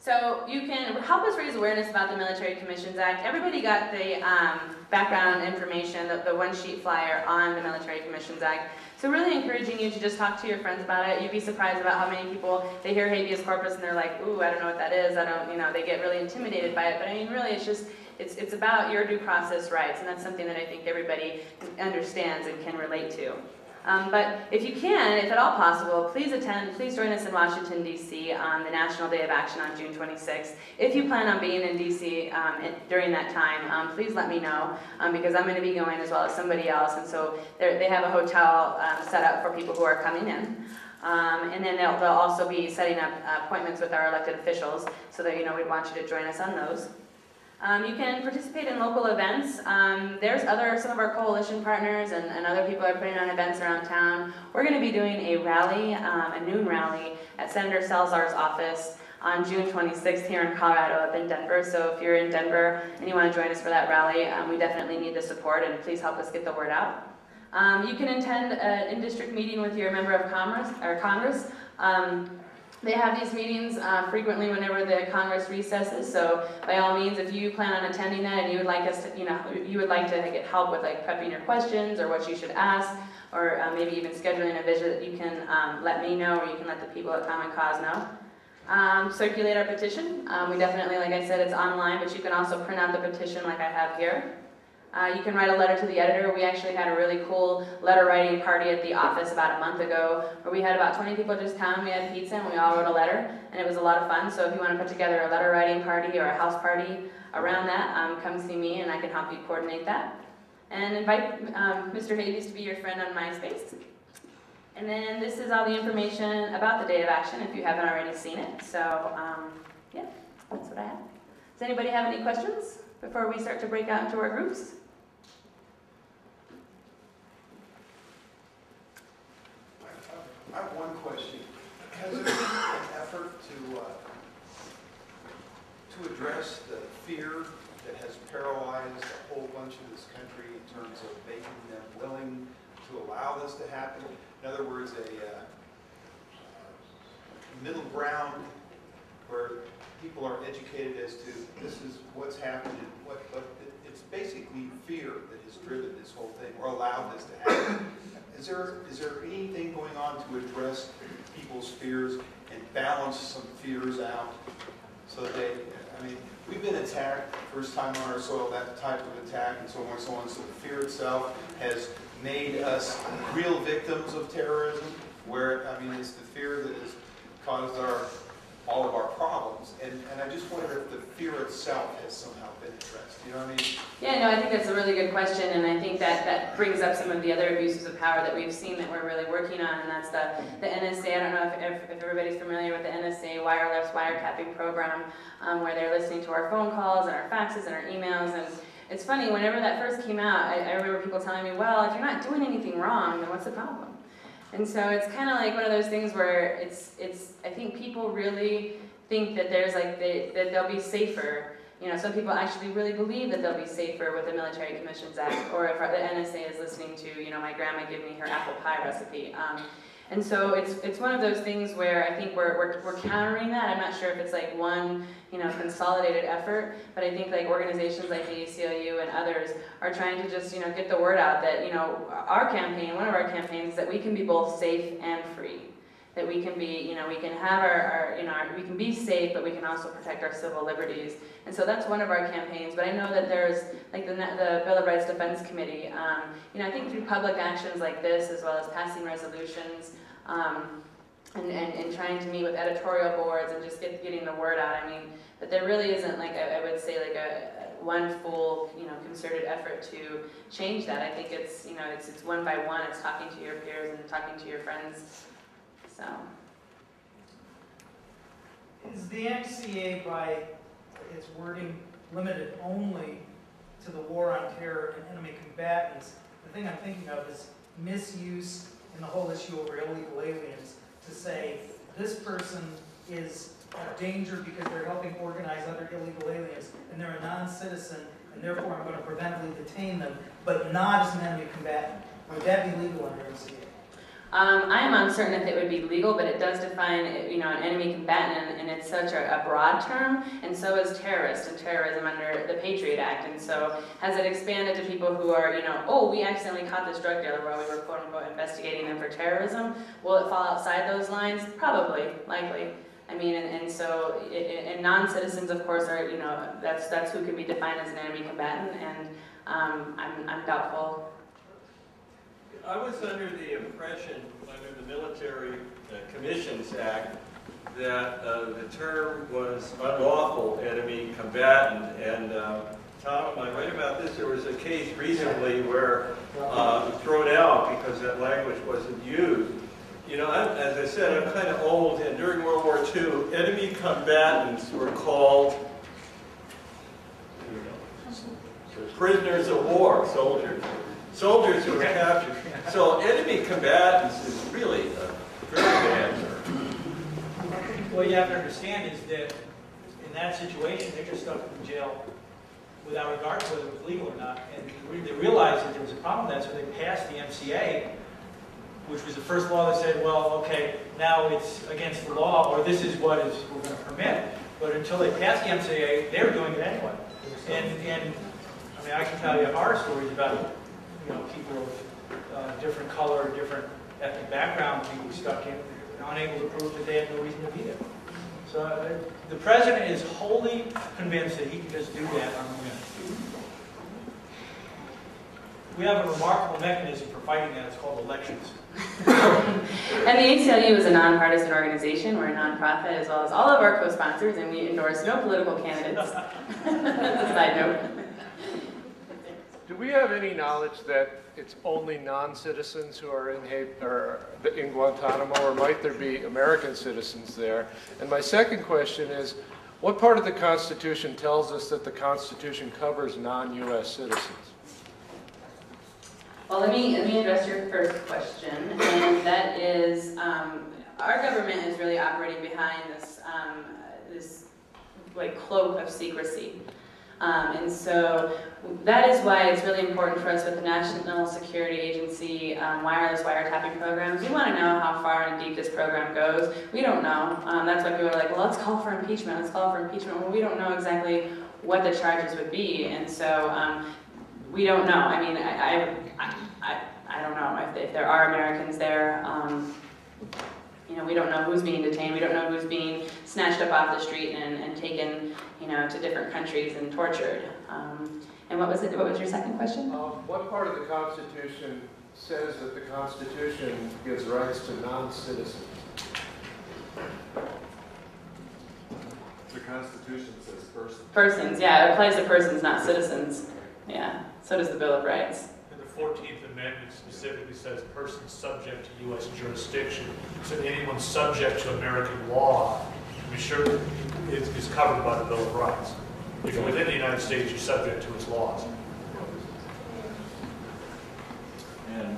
So you can help us raise awareness about the Military Commissions Act. Everybody got the background information, the one-sheet flyer on the Military Commissions Act. So really encouraging you to just talk to your friends about it. You'd be surprised about how many people, they hear habeas corpus and they're like, ooh, I don't know what that is. I don't, you know, they get really intimidated by it. But I mean, really, it's just, it's about your due process rights, and that's something that I think everybody understands and can relate to. But if you can, if at all possible, please join us in Washington, D.C. on the National Day of Action on June 26th. If you plan on being in D.C. During that time, please let me know, because I'm going to be going as well as somebody else, and so they have a hotel set up for people who are coming in. And then they'll also be setting up appointments with our elected officials, so that, you know, we'd want you to join us on those. You can participate in local events. There's some of our coalition partners and other people are putting on events around town. We're going to be doing a rally, a noon rally at Senator Salazar's office on June 26th here in Colorado, up in Denver. So if you're in Denver and you want to join us for that rally, we definitely need the support, and please help us get the word out. You can attend an in-district meeting with your member of Congress. They have these meetings frequently whenever the Congress recesses, so by all means, if you plan on attending that and you would like us to, you would like to get help with like prepping your questions or what you should ask, or maybe even scheduling a visit, you can let me know, or you can let the people at Common Cause know. Circulate our petition. We definitely, like I said, it's online, but you can also print out the petition like I have here. You can write a letter to the editor. We actually had a really cool letter writing party at the office about a month ago, where we had about 20 people just come. We had pizza and we all wrote a letter, and it was a lot of fun. So if you want to put together a letter writing party or a house party around that, come see me and I can help you coordinate that. And invite Mr. Habeas to be your friend on MySpace. And then this is all the information about the Day of Action if you haven't already seen it. So yeah, that's what I have. Does anybody have any questions before we start to break out into our groups? I have one question. Has there been an effort to address the fear that has paralyzed a whole bunch of this country in terms of making them willing to allow this to happen? In other words, a middle ground where people are educated as to this is what's happened, but it's basically fear that has driven this whole thing, or allowed this to happen. Is there anything going on to address people's fears and balance some fears out so that they, I mean, we've been attacked first time on our soil, that type of attack, and so on and so on. So the fear itself has made us real victims of terrorism, where, I mean, it's the fear that has caused all of our problems. And I just wonder if the fear itself has somehow been addressed. You know what I mean? Yeah, no, I think that's a really good question, and I think that brings up some of the other abuses of power that we've seen that we're really working on, and that's the NSA. I don't know if everybody's familiar with the NSA wireless wiretapping program, where they're listening to our phone calls and our faxes and our emails. And it's funny, whenever that first came out, I remember people telling me, well, if you're not doing anything wrong, then what's the problem? And so it's kind of like one of those things where I think people really think that there's like, that they'll be safer. You know, some people actually really believe that they'll be safer with the Military Commissions Act, or if the NSA is listening to, you know, my grandma give me her apple pie recipe. And so it's one of those things where I think we're countering that. I'm not sure if it's like one, you know, consolidated effort, but I think like organizations like the ACLU and others are trying to just, you know, get the word out that, you know, our campaign, one of our campaigns is that we can be both safe and free. That we can be, you know, we can have we can be safe, but we can also protect our civil liberties. And so that's one of our campaigns. But I know that there's, like the Bill of Rights Defense Committee, you know, I think through public actions like this, as well as passing resolutions, and trying to meet with editorial boards and just getting the word out. I mean, that there really isn't, like, I would say, like one full, you know, concerted effort to change that. I think it's, you know, it's one by one. It's talking to your peers and talking to your friends. So, is the MCA, by its wording, limited only to the war on terror and enemy combatants? The thing I'm thinking of is misuse in the whole issue over illegal aliens, to say this person is a danger because they're helping organize other illegal aliens and they're a non-citizen and therefore I'm going to preventively detain them, but not as an enemy combatant. Would that be legal under MCA? I am uncertain if it would be legal, but it does define, you know, an enemy combatant, and it's such a broad term, and so is terrorist and terrorism under the Patriot Act. And so has it expanded to people who are, you know, oh, we accidentally caught this drug dealer while we were quote unquote investigating them for terrorism? Will it fall outside those lines? Probably, likely. I mean, and so, and non-citizens, of course, are, you know, that's who could be defined as an enemy combatant, and I'm doubtful. I was under the impression, under the Military Commissions Act, that the term was unlawful enemy combatant. And Tom, am I right about this? There was a case recently where it was thrown out because that language wasn't used. You know, as I said, I'm kind of old, and during World War II, enemy combatants were called prisoners of war, soldiers who were captured. So enemy combatants is really a very bad term. What you have to understand is that in that situation, they're just stuck in jail without regard to whether it was legal or not. And they realized that there was a problem with that, so they passed the MCA, which was the first law that said, well, okay, now it's against the law, or this is what we're going to permit. But until they passed the MCA, they were doing it anyway. And I mean, I can tell you horror stories about, you know, people of different color, different ethnic background being stuck in, unable to prove that they had no reason to be there. So the president is wholly convinced that he can just do that on a whim. We have a remarkable mechanism for fighting that. It's called elections. And the ACLU is a nonpartisan organization. We're a nonprofit, as well as all of our co-sponsors, and we endorse no political candidates. That's a side note. Do we have any knowledge that it's only non-citizens who are in Guantanamo, or might there be American citizens there? And my second question is, what part of the Constitution tells us that the Constitution covers non-U.S. citizens? Well, let me address your first question, and that is, our government is really operating behind this, this like cloak of secrecy. And so that is why it's really important for us with the National Security Agency wireless wiretapping programs. We want to know how far and deep this program goes. We don't know. That's why people are like, well, let's call for impeachment. Let's call for impeachment. Well, we don't know exactly what the charges would be, and so we don't know. I mean, I don't know if there are Americans there. You know, we don't know who's being detained. We don't know who's being snatched up off the street and taken, you know, to different countries and tortured. And what was it? What was your second question? What part of the Constitution says that the Constitution gives rights to non-citizens? The Constitution says persons. Persons, yeah, it applies to persons, not citizens. Yeah, so does the Bill of Rights. And the 14th Amendment specifically says persons subject to U.S. jurisdiction. So anyone subject to American law, to be sure, is covered by the Bill of Rights. If you're within the United States, you're subject to its laws. And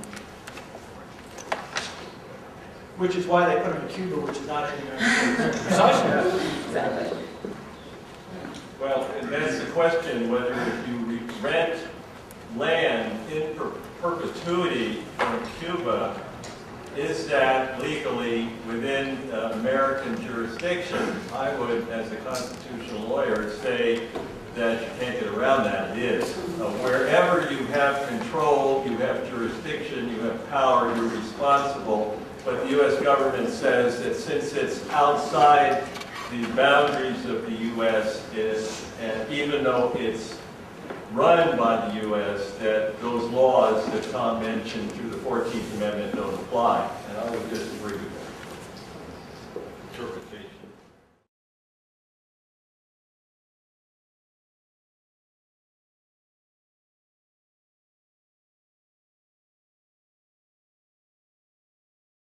Which is why they put them in Cuba, which is not in the United States. Precisely. Exactly. well, and that's the question, whether if you rent land in perpetuity from Cuba, is that legally within American jurisdiction? I would, as a constitutional lawyer, say that you can't get around that. It is. Wherever you have control, you have jurisdiction, you have power, you're responsible. But the U.S. government says that since it's outside the boundaries of the U.S., and even though it's run by the U.S., that those laws that Tom mentioned through the 14th Amendment don't apply. And I would disagree with that.